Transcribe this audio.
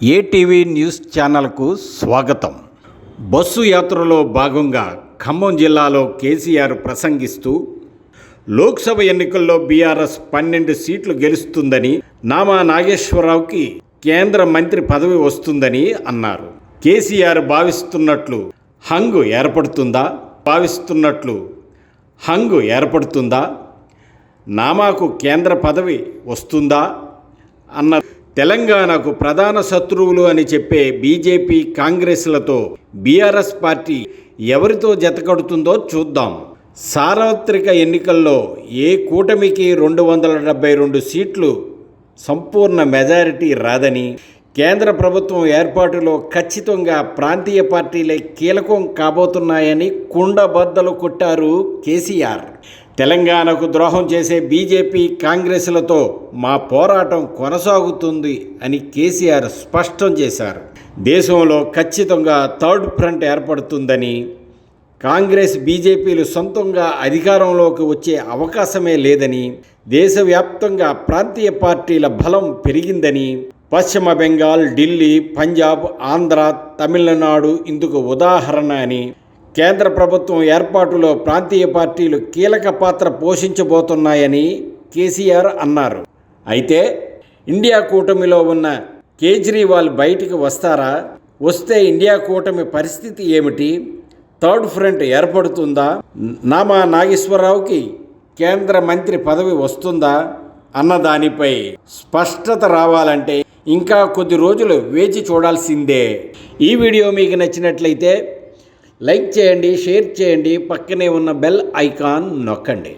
ATV news ఛానల్కు స్వాగతం. Bus యాత్రలో భాగంగా ఖమ్మం జిల్లాలో కేసీఆర్ ప్రసంగిస్తూ లోక్సభ ఎన్నికల్లో బీఆర్ఎస్ 12 సీట్లు గెలుస్తుందని, నామా నాగేశ్వరరావుకి కేంద్ర మంత్రి పదవి వస్తుందని అన్నారు. కేసీఆర్ భావిస్తున్నట్లు హంగు ఏర్పడుతుందా, నామాకు కేంద్ర పదవి వస్తుందా అన్న తెలంగాణకు ప్రధాన శత్రువులు అని చెప్పే బీజేపీ, కాంగ్రెస్లతో బీఆర్ఎస్ పార్టీ ఎవరితో జతకడుతుందో చూద్దాం. సార్వత్రిక ఎన్నికల్లో ఏ కూటమికి 272 సీట్లు సంపూర్ణ మెజారిటీ రాదని, కేంద్ర ప్రభుత్వం ఏర్పాటులో ఖచ్చితంగా ప్రాంతీయ పార్టీలే కీలకం కాబోతున్నాయని కుండబద్దలు కొట్టారు కేసీఆర్. తెలంగాణకు ద్రోహం చేసే బీజేపీ, కాంగ్రెస్లతో మా పోరాటం కొనసాగుతుంది అని కేసీఆర్ స్పష్టం చేశారు. దేశంలో ఖచ్చితంగా థర్డ్ ఫ్రంట్ ఏర్పడుతుందని, కాంగ్రెస్, బీజేపీలు సొంతంగా అధికారంలోకి వచ్చే అవకాశమే లేదని, దేశవ్యాప్తంగా ప్రాంతీయ పార్టీల బలం పెరిగిందని, పశ్చిమ బెంగాల్, ఢిల్లీ, పంజాబ్, ఆంధ్ర, తమిళనాడు ఇందుకు ఉదాహరణ అని, కేంద్ర ప్రభుత్వం ఏర్పాటులో ప్రాంతీయ పార్టీలు కీలక పాత్ర పోషించబోతున్నాయని కేసీఆర్ అన్నారు. అయితే ఇండియా కూటమిలో ఉన్న కేజ్రీవాల్ బయటికి వస్తారా? వస్తే ఇండియా కూటమి పరిస్థితి ఏమిటి? థర్డ్ ఫ్రంట్ ఏర్పడుతుందా? నామా నాగేశ్వరరావుకి కేంద్ర మంత్రి పదవి వస్తుందా అన్న దానిపై స్పష్టత రావాలంటే ఇంకా కొద్ది రోజులు వేచి చూడాల్సిందే. ఈ వీడియో మీకు నచ్చినట్లయితే లైక్ చేయండి, షేర్ చేయండి, పక్కనే ఉన్న బెల్ ఐకాన్ నొక్కండి.